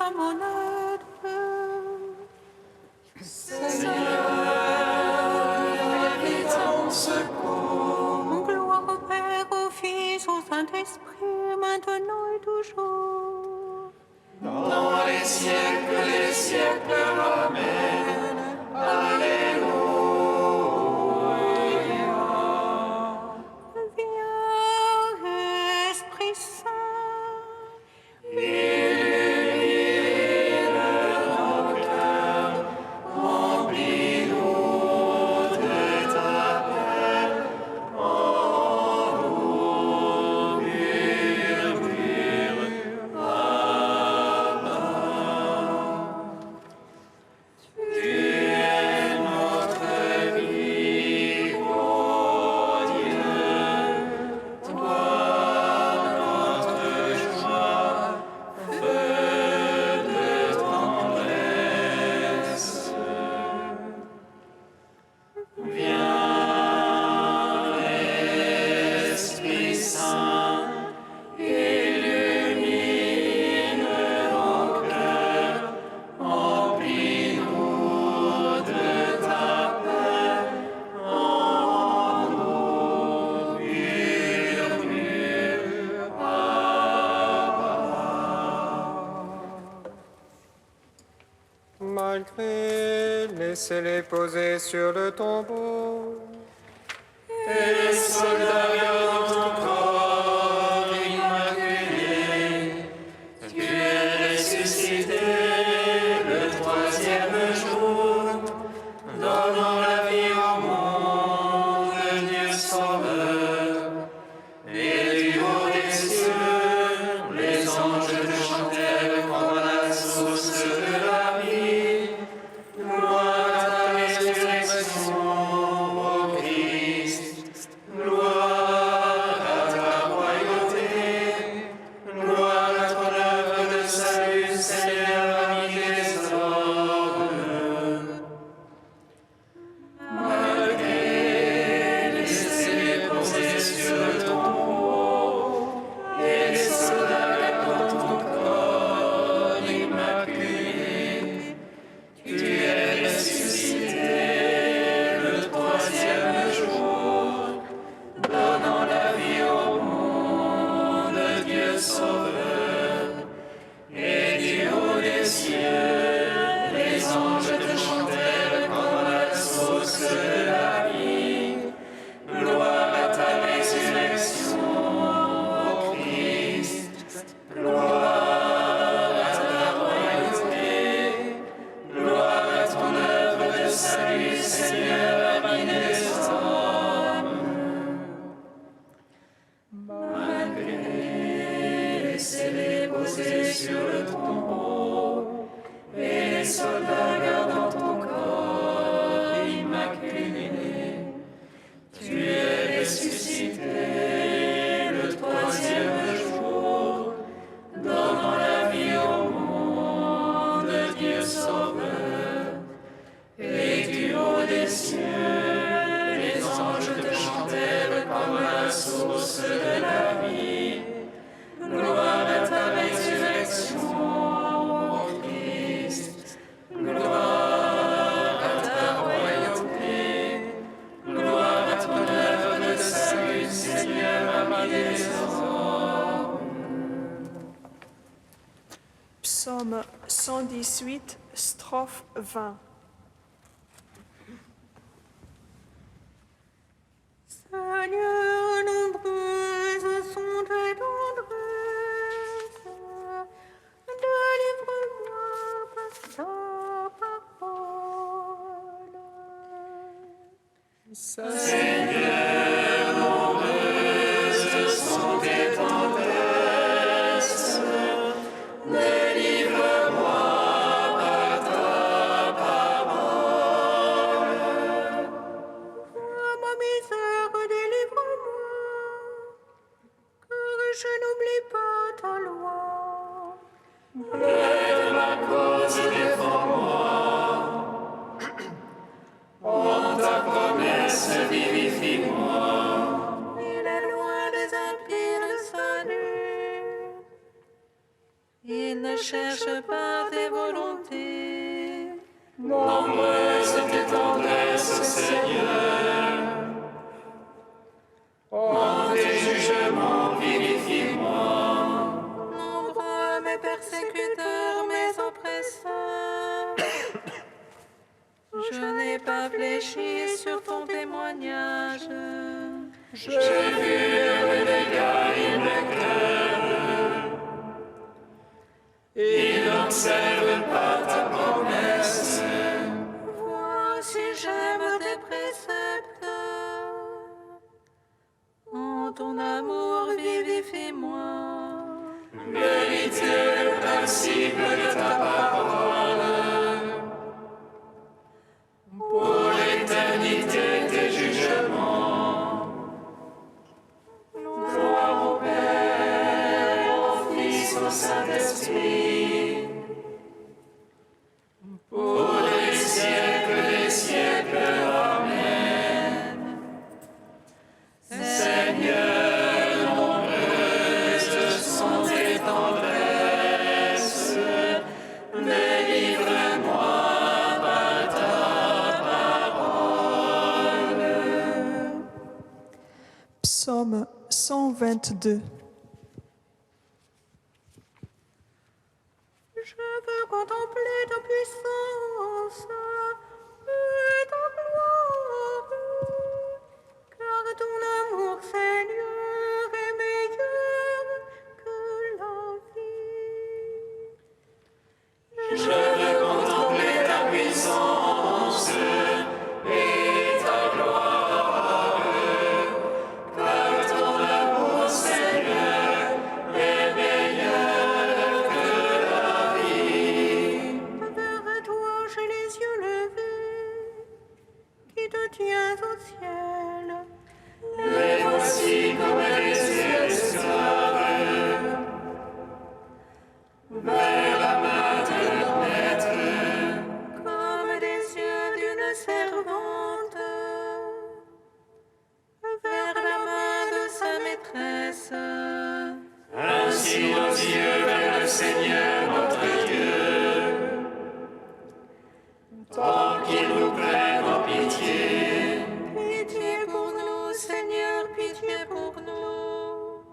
à mon aide. Seigneur, vite à mon secours. Gloire au Père, au Fils, au Saint-Esprit, maintenant et toujours. Dans les siècles des siècles, Amen. Alléluia. Viens, Esprit Saint. Illumine nos cœurs, remplis-nous de ta paix. En nous murmure, Abba. Tu es notre vie, ô Dieu, toi notre joie, feu de tendresse. Viens, Esprit Saint, illumine nos cœurs, remplis-nous de ta paix. En nous murmure, Abba. Malgré, laissez-les poser sur le tombeau. Et les soldats gardent ton corps immaculé. Tu es ressuscité le troisième jour, donnant la vie au monde, Dieu Sauveur. Et du haut des cieux, les anges te chantèrent comme à la source de la vie. Gloire à ta résurrection, ô Christ. Gloire à ta royauté. Gloire à ton œuvre de salut, Seigneur, ami des hommes. Malgré, laissez-les poser sur le tombeau, et les soldats gardent ton corps immaculé. Tu es ressuscité le troisième jour, donnant la vie au monde, Dieu Sauveur. Et du haut des cieux, les anges te chantèrent comme à la source de la vie. Gloire à ta résurrection, ô Christ. Gloire à ta royauté. Gloire à ton œuvre de salut, Seigneur, ami des hommes. Malgré, laissez-les poser sur le tombeau, et les soldats gardant ton corps immaculé. Tu es ressuscité le troisième jour, donnant la vie au monde, Dieu Sauveur. Et du haut des cieux, les anges te chantèrent comme à la source de la vie. Gloire à ta résurrection, ô Christ. Gloire à ta royauté. Gloire à ton œuvre de salut, Seigneur, ami des hommes. Psaume 118, strophe 20. Seigneur, nombreuses sont tes tendresses. Délivre-moi par ta parole. Seigneur, nombreuses sont tes tendresses. Délivre-moi par ta parole. Vois ma misère, délivre-moi, car je n'oublie pas ta loi. Plaide ma cause, défends-moi. En ta promesse, vivifie-moi. Il est loin des impies le salut, Il ne cherche pas tes volontés. Nombreuse est tes tendresses, Seigneur. En tes jugements, vivifie-moi. Nombreux mes persécuteurs, mes oppresseurs. Je n'ai pas fléchi sur ton témoignage. J'ai vu le dégât et le cœur. Il n'observe pas ta promesse. Vois si j'aime tes préceptes. En ton amour, vivifie-moi. Méditer le principe de ta parole. Pour l'éternité tes jugements. Gloire au Père, au Fils, au Saint-Esprit. Pour les siècles des siècles. Amen. Seigneur, nombreuses sont tes tendresses. Délivre-moi par ta parole. Psaume 122. Je veux contempler ta puissance et ta gloire, car ton amour, Seigneur, est meilleur que la vie. Je veux contempler ta puissance et ta gloire, car ton amour, Seigneur, est meilleur que la vie. Vers toi, j'ai les yeux levés, qui te tiens au ciel. Les voici comme les yeux d'esclaves, vers la main de leur maître. Comme des yeux d'une servante, vers la main de sa maîtresse. Ainsi nos yeux vers le Seigneur notre Dieu, tant qu'il nous prenne en pitié. Pitié pour nous, Seigneur, pitié pour nous.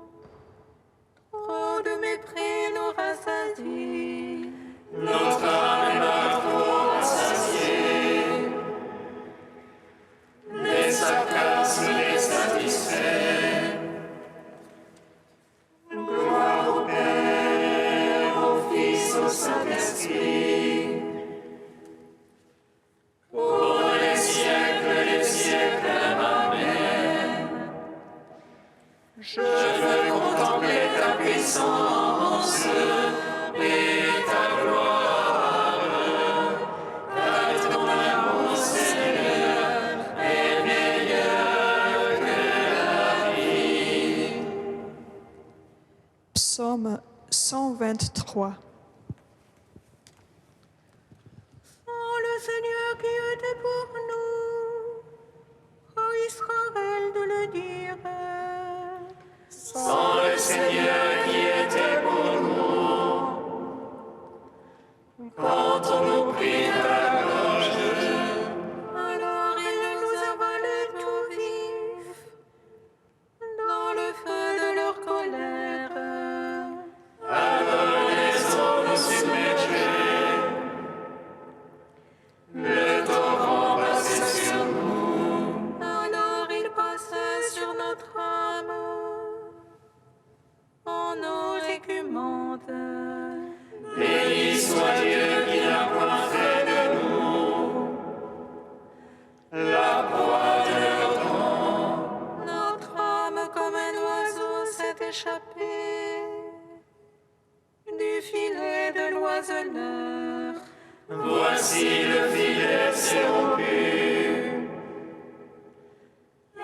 Trop de mépris nous rassasie. Notre âme est par trop rassasiée. Les sarcasmes les satisfait. Gloire au Père, au Fils, au Saint-Esprit. Pour les siècles, Amen. Je veux contempler ta puissance et ta gloire, car ton amour, Seigneur, est meilleur que la vie. Psaume 123. Oh, le Seigneur qui était pour nous, ô Israël de le dire. Sans le Seigneur qui était pour nous, quand on nous prit à la gorge, Alors il nous a volé tout vifs dans le feu de leur colère. alors les eaux nous submergeaient. Le torrent passait sur nous. Alors il passa sur notre âme en eau écumante. Béni soit Dieu qui n'a point fait de nous la proie de leur dent. Notre âme comme un oiseau s'est échappée du filet de l'oiseleur. Voici le filet s'est rompu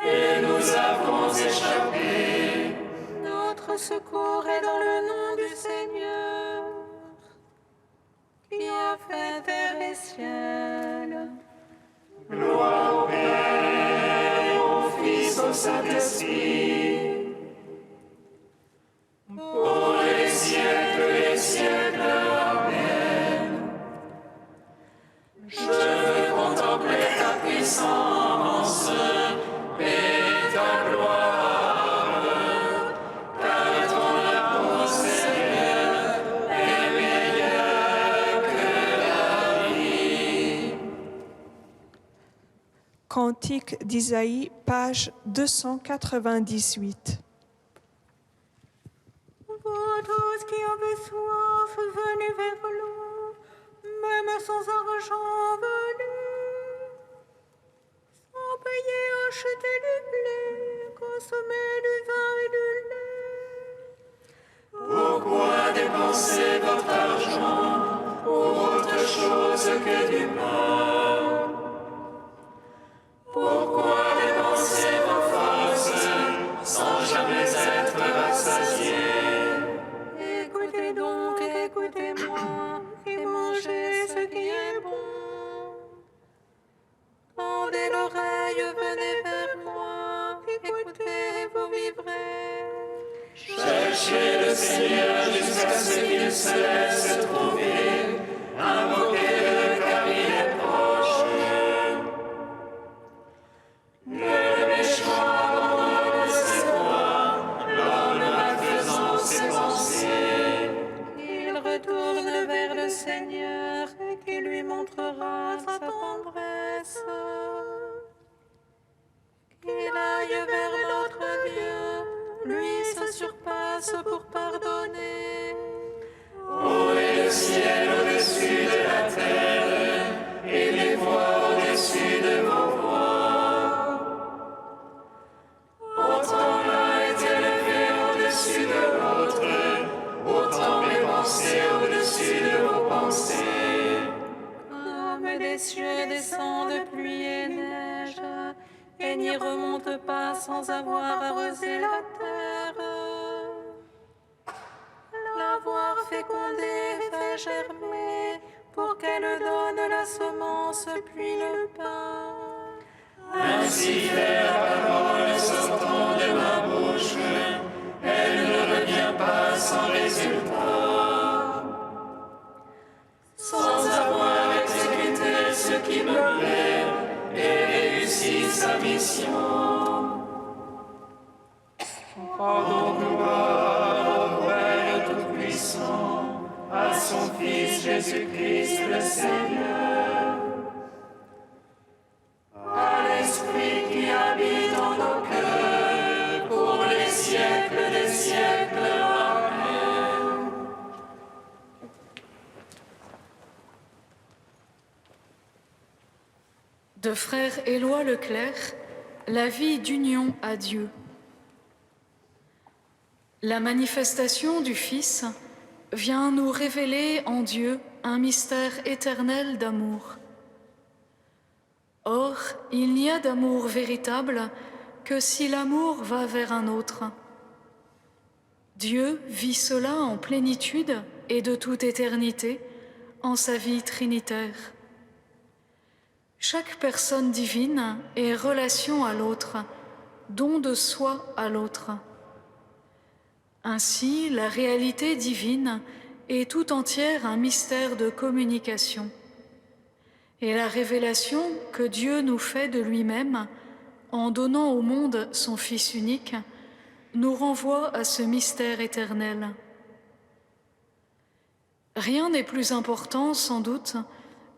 et nous avons échappé. Notre secours est dans le nom du Seigneur, qui a fait terre et ciel. Gloire au Père, au Fils, au Saint-Esprit, pour les siècles, Cantique d'Isaïe, page 298. Vous tous qui avez soif, venez vers l'eau, même sans argent, venez. Sans payer, achetez du blé, consommez du vin et du lait. Pourquoi dépenser votre argent pour autre chose que du pain? Pourquoi dépenser vos forces sans jamais être rassasiés? Écoutez donc, écoutez-moi, et mangez ce qui est bon. Tendez l'oreille, venez vers moi, écoutez, vous vivrez. Cherchez le Seigneur jusqu'à ce qu'il se laisse trouver. Invoquez-le car il est proche. Que le méchant abandonne ses voies, l'homme malfaisant ses pensées. Il retourne vers le Seigneur et qui lui montrera sa tendresse. Qu'il aille vers l'autre Dieu, lui se surpasse pour pardonner. Haut est le ciel au-dessus de la terre, et les voies au-dessus de vos voies. Autant l'un est élevé au-dessus de l'autre, autant mes pensées au-dessus de vos pensées. Comme des cieux descendent pluie et neige, et n'y remontent pas sans avoir arrosé la terre. L'avoir fécondée fait germer, pour qu'elle donne la semence puis le pain. Ainsi fait la parole sortant de ma bouche, elle ne revient pas sans résultat. Sans avoir exécuté ce qui me plaît et réussi sa mission. Rendons gloire au Père Tout-Puissant, à son Fils Jésus-Christ le Seigneur, à l'Esprit qui habite en nos cœurs, pour les siècles des siècles. Amen. De frère Éloi Leclerc, la vie d'union à Dieu. La manifestation du Fils vient nous révéler en Dieu un mystère éternel d'amour. Or, il n'y a d'amour véritable que si l'amour va vers un autre. Dieu vit cela en plénitude et de toute éternité en sa vie trinitaire. Chaque personne divine est relation à l'autre, don de soi à l'autre. Ainsi, la réalité divine est tout entière un mystère de communication. Et la révélation que Dieu nous fait de lui-même, en donnant au monde son Fils unique, nous renvoie à ce mystère éternel. Rien n'est plus important, sans doute,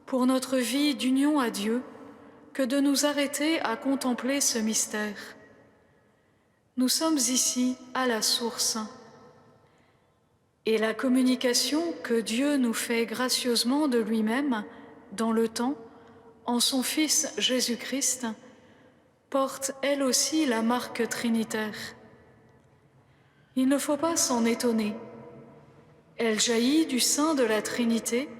pour notre vie d'union à Dieu que de nous arrêter à contempler ce mystère. Nous sommes ici à la source. Et la communication que Dieu nous fait gracieusement de lui-même, dans le temps, en son Fils Jésus-Christ, porte elle aussi la marque trinitaire. Il ne faut pas s'en étonner. Elle jaillit du sein de la Trinité.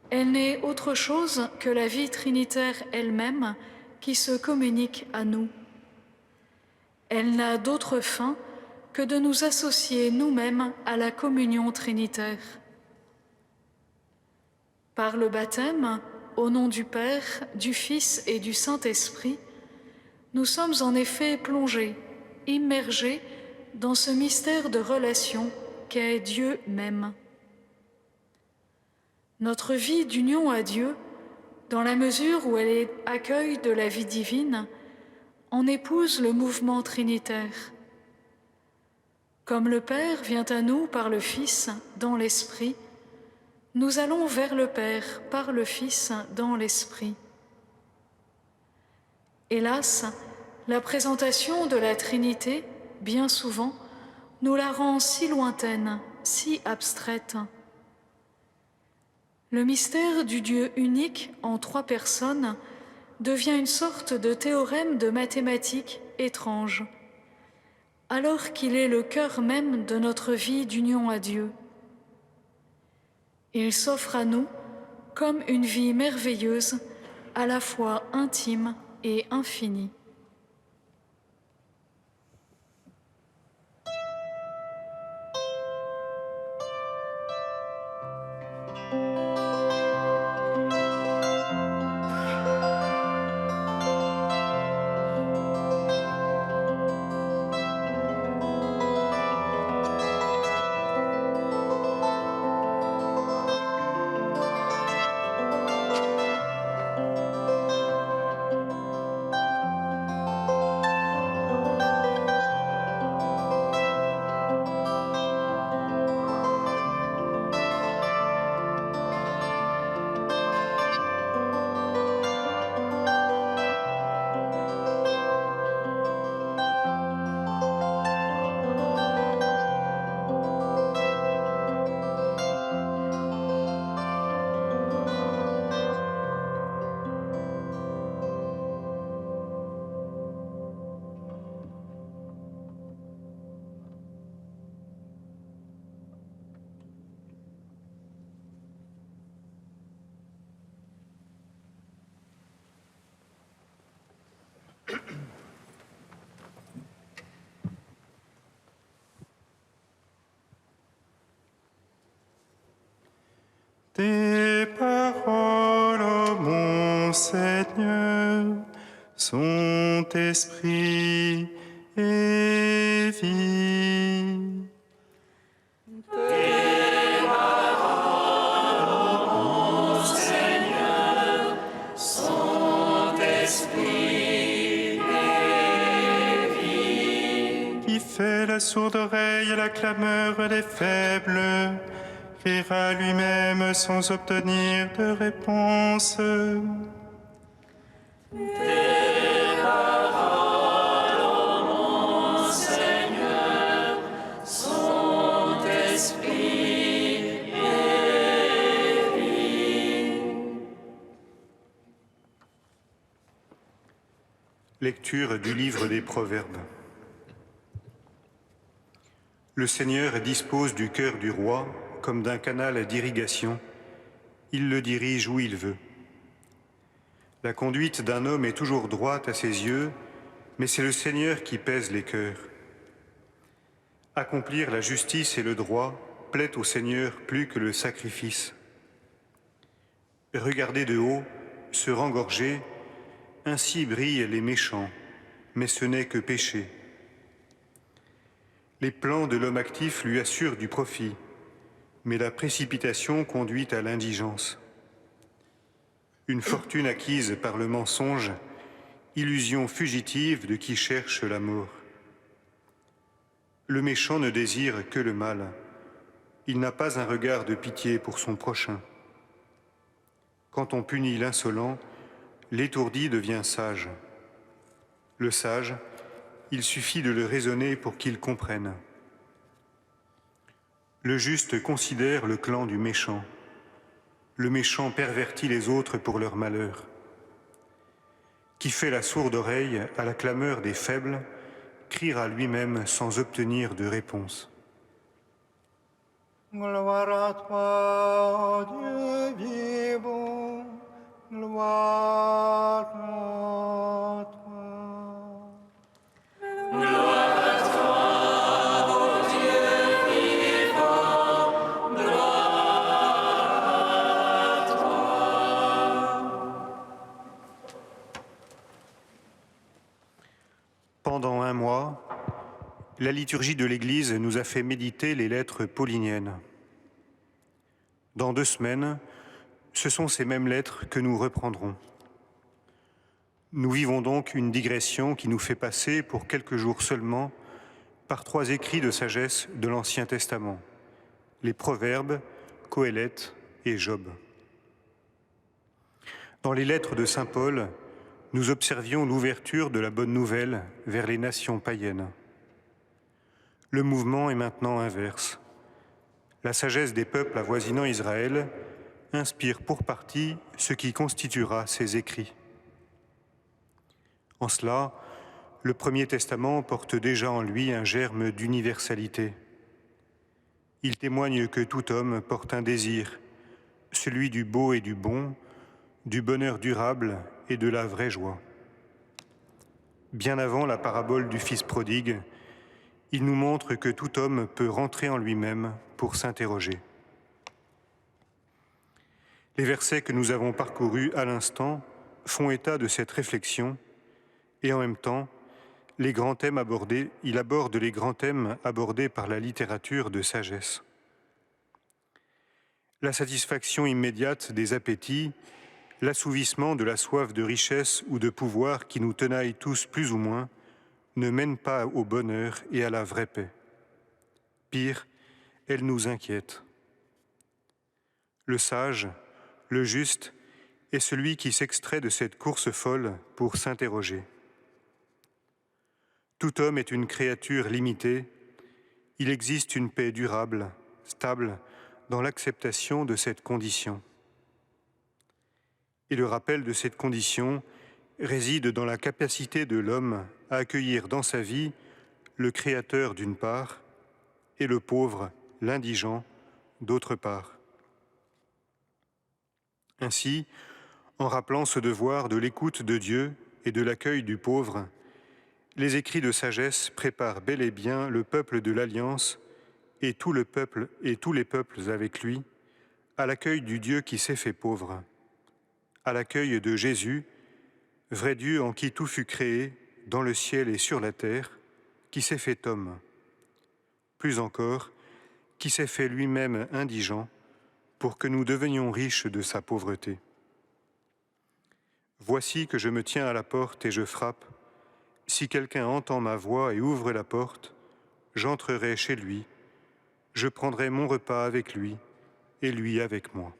Elle n'est autre chose que la vie trinitaire elle-même qui se communique à nous. Elle n'a d'autre fin que de nous associer nous-mêmes à la communion trinitaire. Par le baptême, au nom du Père, du Fils et du Saint-Esprit, nous sommes en effet plongés, immergés dans ce mystère de relation qu'est Dieu même. Notre vie d'union à Dieu, dans la mesure où elle est accueil de la vie divine, en épouse le mouvement trinitaire. Comme le Père vient à nous par le Fils dans l'Esprit, nous allons vers le Père par le Fils dans l'Esprit. Hélas, la présentation de la Trinité, bien souvent, nous la rend si lointaine, si abstraite. Le mystère du Dieu unique en 3 personnes devient une sorte de théorème de mathématiques étrange, alors qu'il est le cœur même de notre vie d'union à Dieu. Il s'offre à nous comme une vie merveilleuse, à la fois intime et infinie. Tes paroles, ô mon Seigneur, sont esprit et vie. Qui fait la sourde oreille à la clameur des faibles, criera lui-même sans obtenir de réponse. Lecture du livre des Proverbes. Le Seigneur dispose du cœur du roi comme d'un canal d'irrigation. Il le dirige où il veut. La conduite d'un homme est toujours droite à ses yeux, mais c'est le Seigneur qui pèse les cœurs. Accomplir la justice et le droit plaît au Seigneur plus que le sacrifice. Regarder de haut, se rengorger, ainsi brillent les méchants, mais ce n'est que péché. Les plans de l'homme actif lui assurent du profit, mais la précipitation conduit à l'indigence. Une fortune acquise par le mensonge, illusion fugitive de qui cherche la mort. Le méchant ne désire que le mal. Il n'a pas un regard de pitié pour son prochain. Quand on punit l'insolent, l'étourdi devient sage. Le sage, il suffit de le raisonner pour qu'il comprenne. Le juste considère le clan du méchant. Le méchant pervertit les autres pour leur malheur. Qui fait la sourde oreille à la clameur des faibles, criera lui-même sans obtenir de réponse. Gloire à toi, Dieu vivant, gloire à toi. Pendant un mois, la liturgie de l'Église nous a fait méditer les lettres pauliniennes. Dans 2 semaines, ce sont ces mêmes lettres que nous reprendrons. Nous vivons donc une digression qui nous fait passer pour quelques jours seulement par 3 écrits de sagesse de l'Ancien Testament, les Proverbes, Qoéleth et Job. Dans les lettres de saint Paul, nous observions l'ouverture de la bonne nouvelle vers les nations païennes. Le mouvement est maintenant inverse. La sagesse des peuples avoisinant Israël inspire pour partie ce qui constituera ses écrits. En cela, le Premier Testament porte déjà en lui un germe d'universalité. Il témoigne que tout homme porte un désir, celui du beau et du bon, du bonheur durable et de la vraie joie. Bien avant la parabole du Fils prodigue, il nous montre que tout homme peut rentrer en lui-même pour s'interroger. Les versets que nous avons parcourus à l'instant font état de cette réflexion et en même temps, il aborde les grands thèmes abordés par la littérature de sagesse. La satisfaction immédiate des appétits, l'assouvissement de la soif de richesse ou de pouvoir qui nous tenaille tous plus ou moins, ne mène pas au bonheur et à la vraie paix. Pire, elle nous inquiète. Le sage, le juste, est celui qui s'extrait de cette course folle pour s'interroger. Tout homme est une créature limitée. Il existe une paix durable, stable, dans l'acceptation de cette condition. Et le rappel de cette condition réside dans la capacité de l'homme à accueillir dans sa vie le Créateur d'une part et le pauvre, l'indigent, d'autre part. Ainsi, en rappelant ce devoir de l'écoute de Dieu et de l'accueil du pauvre, les écrits de sagesse préparent bel et bien le peuple de l'Alliance et tous les peuples avec lui à l'accueil du Dieu qui s'est fait pauvre, à l'accueil de Jésus, vrai Dieu en qui tout fut créé, dans le ciel et sur la terre, qui s'est fait homme. Plus encore, qui s'est fait lui-même indigent pour que nous devenions riches de sa pauvreté. Voici que je me tiens à la porte et je frappe. Si quelqu'un entend ma voix et ouvre la porte, j'entrerai chez lui, je prendrai mon repas avec lui et lui avec moi.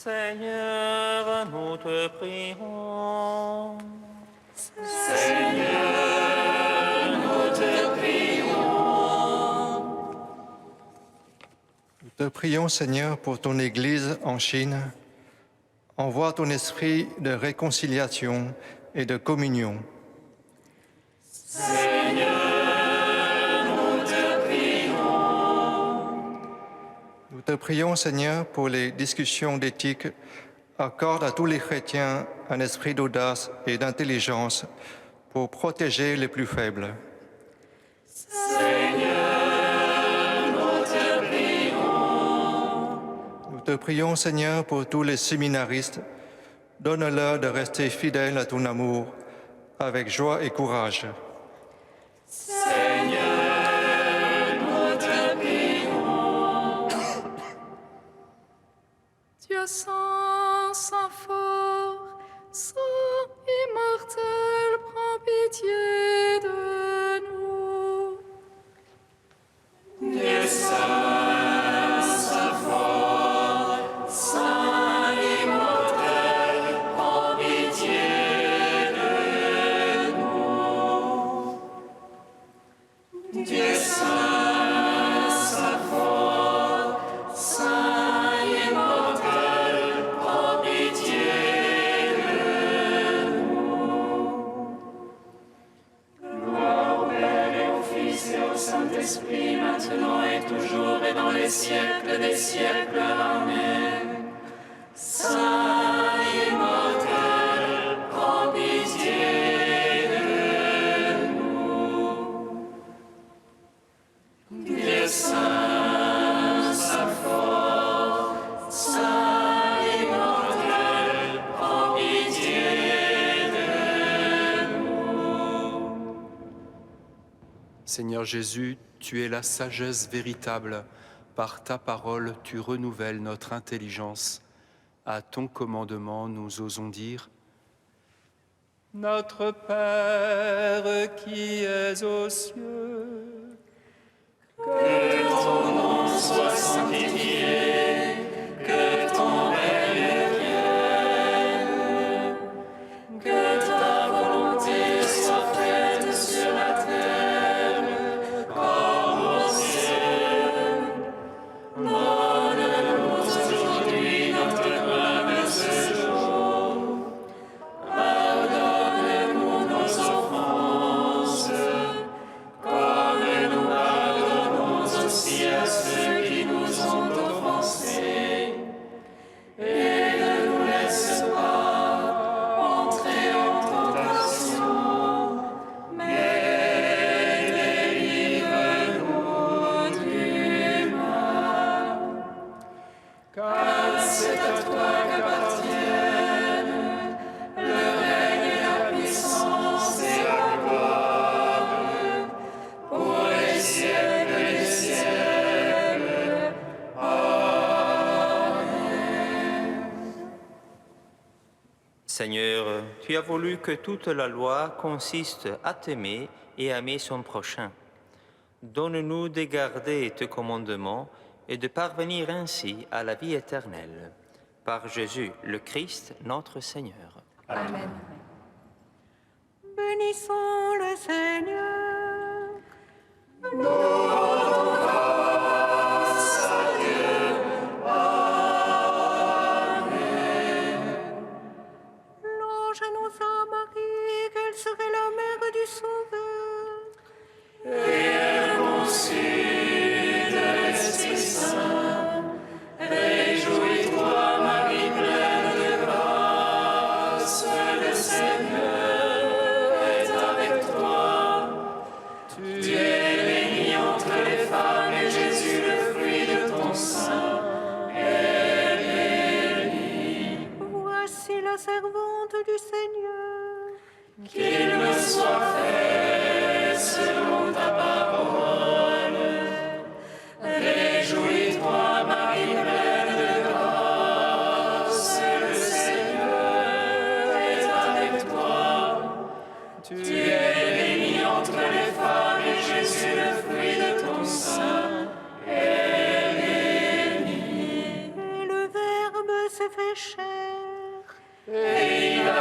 Seigneur, nous te prions. Nous te prions, Seigneur, pour ton Église en Chine. Envoie ton esprit de réconciliation et de communion. Nous te prions, Seigneur, pour les discussions d'éthique. Accorde à tous les chrétiens un esprit d'audace et d'intelligence pour protéger les plus faibles. Nous te prions, Seigneur, pour tous les séminaristes. Donne-leur de rester fidèles à ton amour, avec joie et courage. Dieu saint, saint fort, saint immortel, prends pitié de nous. Dieu saint, saint fort, saint immortel, prends pitié de les siècles des siècles. Amen. Saint immortel, prends pitié de nous. Dieu saint, saint fort, saint immortel, prends pitié de nous. Seigneur Jésus, tu es la sagesse véritable. Par ta parole, tu renouvelles notre intelligence. À ton commandement, nous osons dire: Notre Père qui es aux cieux, que ton nom soit sanctifié, que ton règne vienne, que ta volonté soit faite sur la terre comme au ciel. Donne-nous aujourd'hui notre pain de ce jour. Pardonne-nous nos offenses, comme nous pardonnons aussi à ceux qui nous ont offensés. Et ne nous laisse pas entrer en tentation, mais délivre-nous du mal. Car c'est à toi qu'appartiennent le règne, la puissance et la gloire, pour les siècles des siècles. Amen. Seigneur, tu as voulu que toute la loi consiste à t'aimer et à aimer son prochain. Donne-nous de garder tes commandements et de parvenir ainsi à la vie éternelle. Par Jésus le Christ, notre Seigneur. Amen. Bénissons le Seigneur. L'ange annonça à Marie qu'elle serait la mère du Sauveur. Et elle conçut de l'Esprit Saint. Réjouis-toi, Marie pleine de grâce, le Seigneur est avec toi. Tu es bénie entre les femmes et Jésus, le fruit de ton sein, est béni. Voici la servante du Seigneur. Qu'il me soit fait selon ta parole. Réjouis-toi, Marie pleine de grâce, le Seigneur est avec toi. Tu es bénie entre les femmes et Jésus, le fruit de ton sein, est béni. Et le Verbe s'est fait chair. Et il a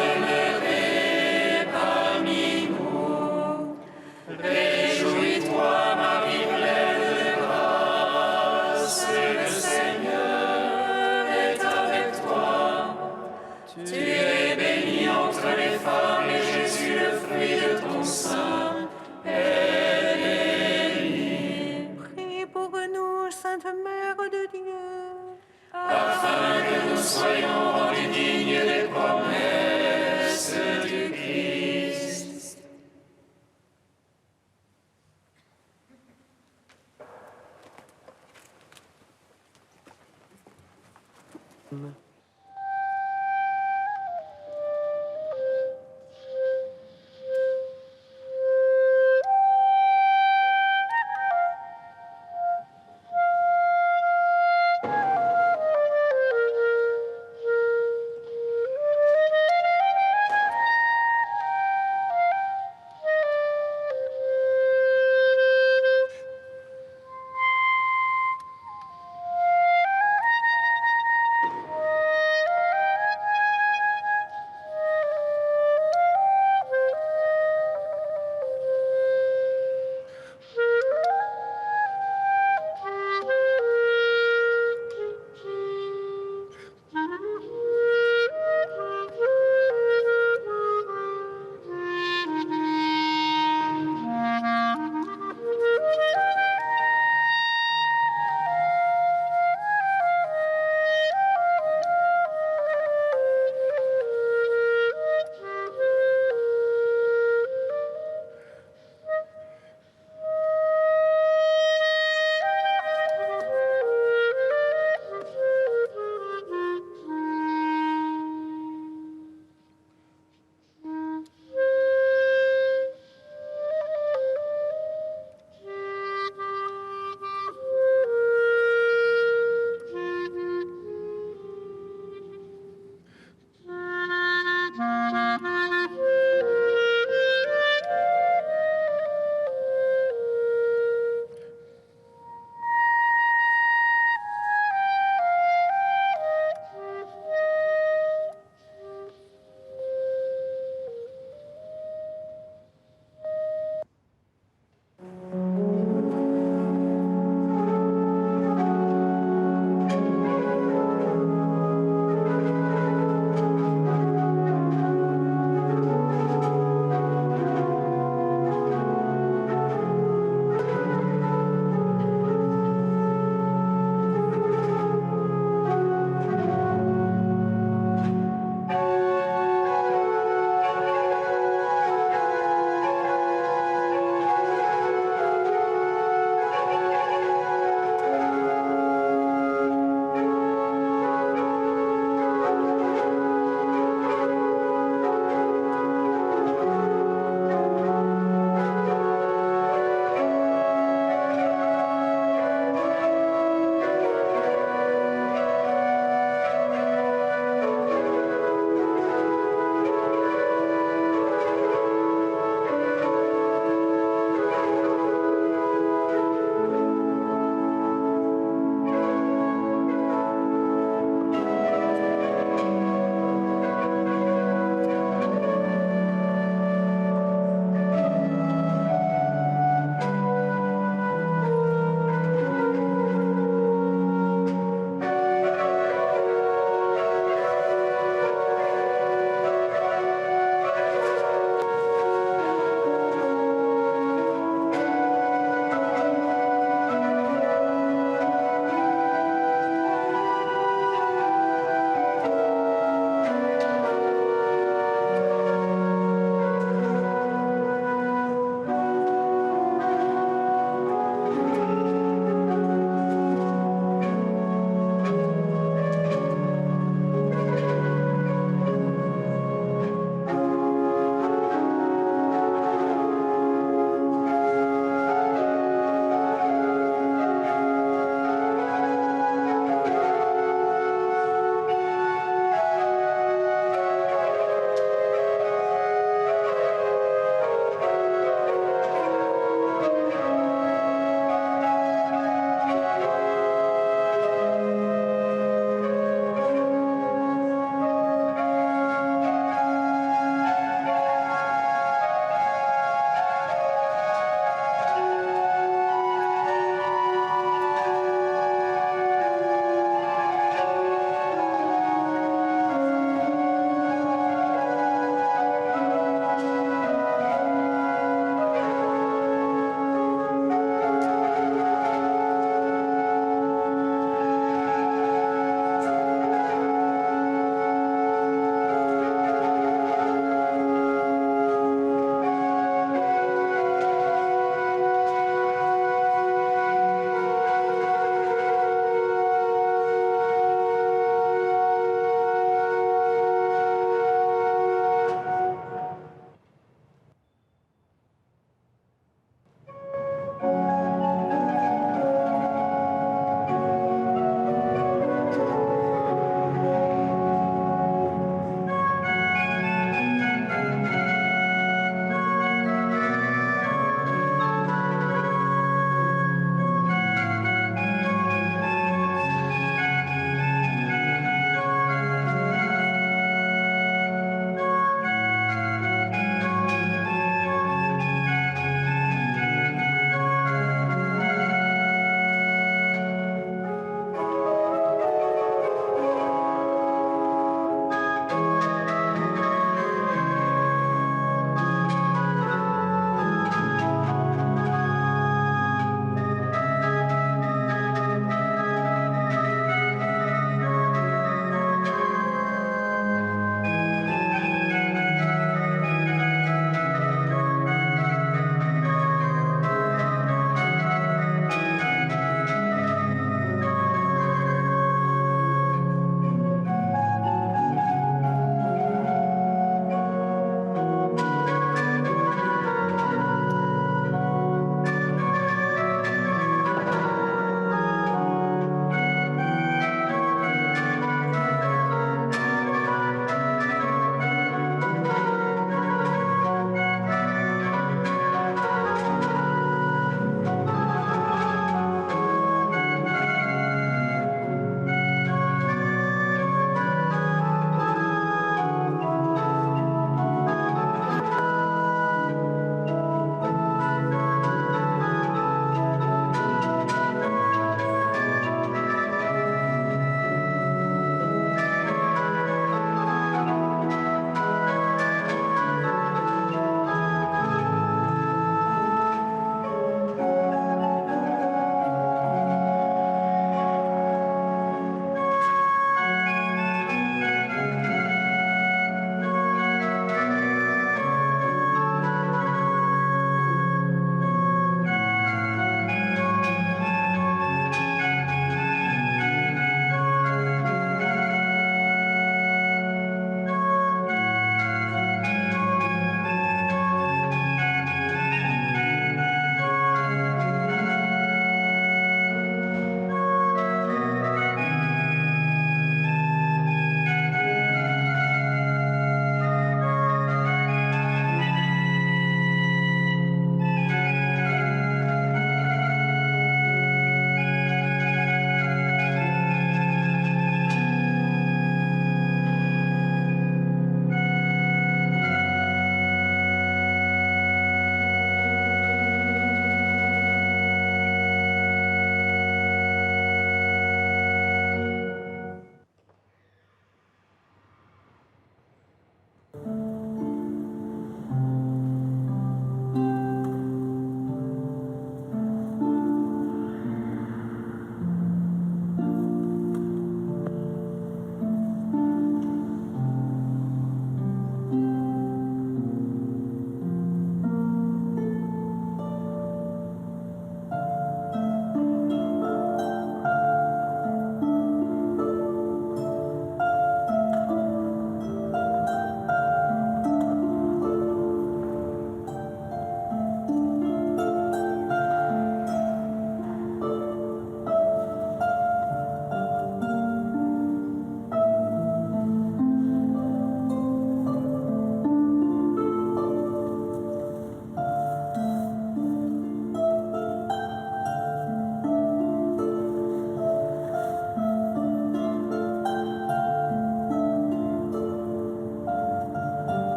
demeuré parmi nous. Réjouis-toi, Marie pleine de grâce, le Seigneur est avec toi. Tu es bénie entre les femmes et Jésus, le fruit de ton sein, est béni. Prie pour nous, Sainte Mère de Dieu. Afin que nous soyons rendus dignes des promesses du Christ.